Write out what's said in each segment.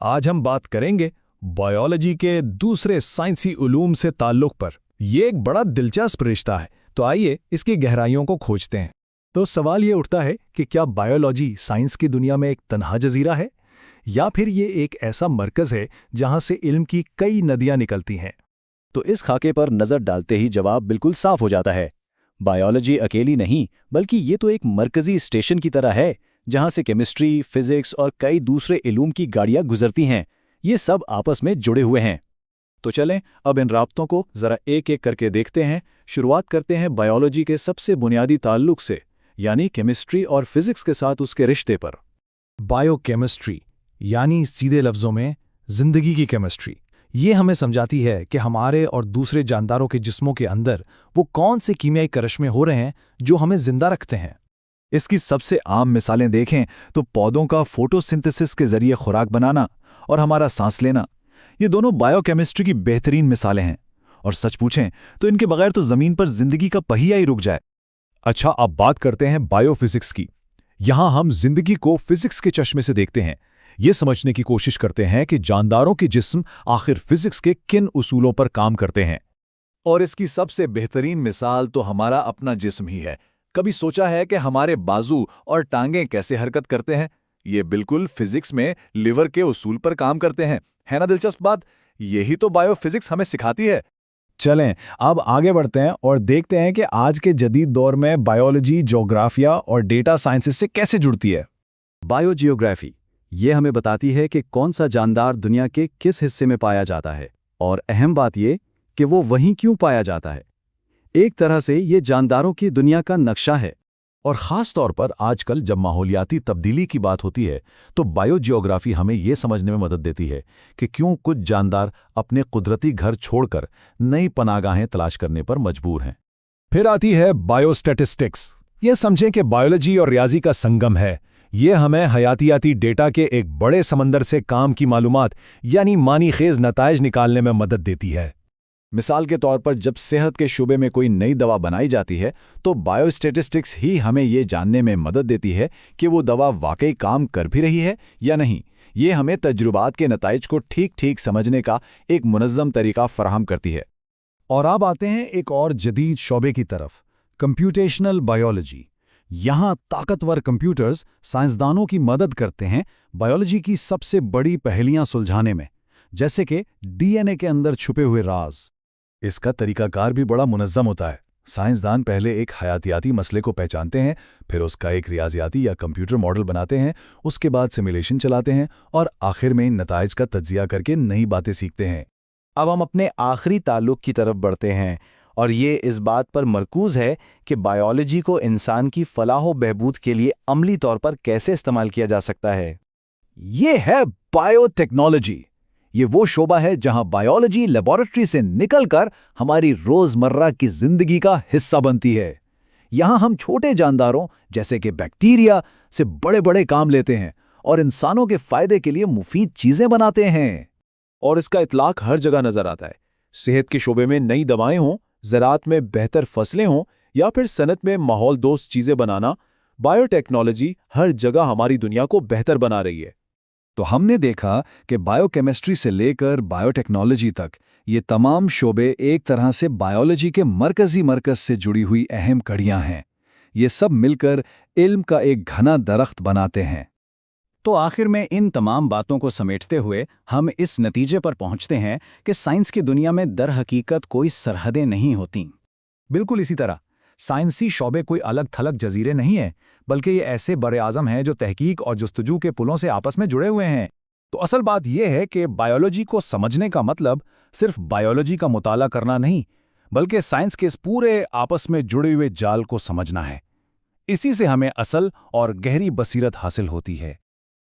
आज हम बात करेंगे बायोलॉजी के दूसरे साइंसी उलूम से ताल्लुक पर। ये एक बड़ा दिलचस्प रिश्ता है, तो आइए इसकी गहराइयों को खोजते हैं। तो सवाल ये उठता है कि क्या बायोलॉजी साइंस की दुनिया में एक तन्हा जजीरा है, या फिर ये एक ऐसा मरकज़ है जहां से इल्म की कई नदियां निकलती हैं? तो इस खाके पर नज़र डालते ही जवाब बिल्कुल साफ हो जाता है। बायोलॉजी अकेली नहीं, बल्कि ये तो एक मरकज़ी स्टेशन की तरह है जहां से केमिस्ट्री, फिजिक्स और कई दूसरे इल्म की गाड़ियां गुजरती हैं। ये सब आपस में जुड़े हुए हैं। तो चलें अब इन राब्तों को ज़रा एक एक करके देखते हैं। शुरुआत करते हैं बायोलॉजी के सबसे बुनियादी ताल्लुक से, यानी केमिस्ट्री और फिजिक्स के साथ उसके रिश्ते पर। बायोकेमिस्ट्री यानी सीधे लफ्ज़ों में जिंदगी की केमिस्ट्री। ये हमें समझाती है कि हमारे और दूसरे जानदारों के जिस्मों के अंदर वो कौन से कीमियाई करश्मे हो रहे हैं जो हमें जिंदा रखते हैं। इसकी सबसे आम मिसालें देखें तो पौधों का फोटोसिंथेसिस के जरिए खुराक बनाना और हमारा सांस लेना, ये दोनों बायोकेमिस्ट्री की बेहतरीन मिसालें हैं। और सच पूछें तो इनके बगैर तो ज़मीन पर जिंदगी का पहिया ही रुक जाए। अच्छा, अब बात करते हैं बायोफिजिक्स की। यहां हम जिंदगी को फिजिक्स के चश्मे से देखते हैं। ये समझने की कोशिश करते हैं कि जानदारों के जिस्म आखिर फिजिक्स के किन उसूलों पर काम करते हैं। और इसकी सबसे बेहतरीन मिसाल तो हमारा अपना जिस्म ही है। कभी सोचा है कि हमारे बाजू और टांगें कैसे हरकत करते हैं? ये बिल्कुल फिजिक्स में लिवर के उसूल पर काम करते हैं। है ना दिलचस्प बात? यही तो बायोफिजिक्स हमें सिखाती है। चलें अब आगे बढ़ते हैं और देखते हैं कि आज के जदीद दौर में बायोलॉजी, ज्योग्राफिया और डेटा साइंसेस से कैसे जुड़ती है। बायोजियोग्राफी ये हमें बताती है कि कौन सा जानदार दुनिया के किस हिस्से में पाया जाता है, और अहम बात ये कि वो वहीं क्यों पाया जाता है। एक तरह से ये जानदारों की दुनिया का नक्शा है। और ख़ास तौर पर आजकल जब माहौलियाती तब्दीली की बात होती है तो बायोजियोग्राफी हमें ये समझने में मदद देती है कि क्यों कुछ जानदार अपने कुदरती घर छोड़कर नई पनाहगाहें तलाश करने पर मजबूर हैं। फिर आती है बायोस्टैटिस्टिक्स। ये समझें कि बायोलॉजी और रियाजी का संगम है। ये हमें हयातियाती डेटा के एक बड़े समंदर से काम की मालूमात यानी मानी खेज नताइज निकालने में मदद देती है। मिसाल के तौर पर जब सेहत के शुबे में कोई नई दवा बनाई जाती है तो बायोस्टैटिस्टिक्स ही हमें ये जानने में मदद देती है कि वो दवा वाकई काम कर भी रही है या नहीं। ये हमें तजुर्बात के नताइज को ठीक ठीक समझने का एक मुनज़्ज़म तरीका फराहम करती है। और अब आते हैं एक और जदीद शोबे की तरफ, कंप्यूटेशनल बायोलॉजी। यहाँ ताकतवर कंप्यूटर्स साइंसदानों की मदद करते हैं बायोलॉजी की सबसे बड़ी पहेलियां सुलझाने में, जैसे कि डीएनए के अंदर छुपे हुए राज। इसका तरीकाकार भी बड़ा मुनज़्ज़म होता है। साइंसदान पहले एक हयातियाती मसले को पहचानते हैं, फिर उसका एक रियाजियाती या कंप्यूटर मॉडल बनाते हैं, उसके बाद सिमुलेशन चलाते हैं और आखिर में इन नताइज का तज्जिया करके नई बातें सीखते हैं। अब हम अपने आखिरी ताल्लुक की तरफ बढ़ते हैं, और ये इस बात पर मरकूज़ है कि बायोलॉजी को इंसान की फलाह व बहबूद के लिए अमली तौर पर कैसे इस्तेमाल किया जा सकता है। ये है बायोटेक्नोलॉजी। ये वो शोबा है जहां बायोलॉजी लेबोरेटरी से निकलकर हमारी रोजमर्रा की जिंदगी का हिस्सा बनती है। यहां हम छोटे जानदारों जैसे कि बैक्टीरिया से बड़े बड़े काम लेते हैं और इंसानों के फायदे के लिए मुफीद चीजें बनाते हैं। और इसका इतलाक हर जगह नजर आता है। सेहत के शोबे में नई दवाएं हों, ज़राअत में बेहतर फसलें हों, या फिर सनत में माहौल दोस्त चीजें बनाना, बायोटेक्नोलॉजी हर जगह हमारी दुनिया को बेहतर बना रही है। तो हमने देखा कि बायोकेमिस्ट्री से लेकर बायोटेक्नोलॉजी तक ये तमाम शोबे एक तरह से बायोलॉजी के मरकज़ से जुड़ी हुई अहम कड़ियां हैं। ये सब मिलकर इल्म का एक घना दरख्त बनाते हैं। तो आखिर में इन तमाम बातों को समेटते हुए हम इस नतीजे पर पहुंचते हैं कि साइंस की दुनिया में दर हकीकत कोई सरहदें नहीं होती। बिल्कुल इसी तरह साइंसी शोबे कोई अलग थलग जजीरे नहीं है, बल्कि ये ऐसे बड़े आज़म हैं जो तहकीक और जुस्तजू के पुलों से आपस में जुड़े हुए हैं। तो असल बात यह है कि बायोलॉजी को समझने का मतलब सिर्फ बायोलॉजी का मुताला करना नहीं, बल्कि साइंस के इस पूरे आपस में जुड़े हुए जाल को समझना है। इसी से हमें असल और गहरी बसीरत हासिल होती है।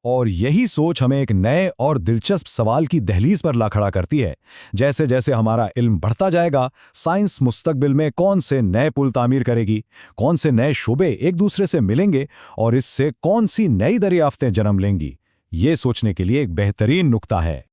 और यही सोच हमें एक नए और दिलचस्प सवाल की दहलीज पर ला खड़ा करती है। जैसे जैसे हमारा इल्म बढ़ता जाएगा, साइंस मुस्तकबिल में कौन से नए पुल तामीर करेगी, कौन से नए शोबे एक दूसरे से मिलेंगे और इससे कौन सी नई दरियाफ्तें जन्म लेंगी, ये सोचने के लिए एक बेहतरीन नुक्ता है।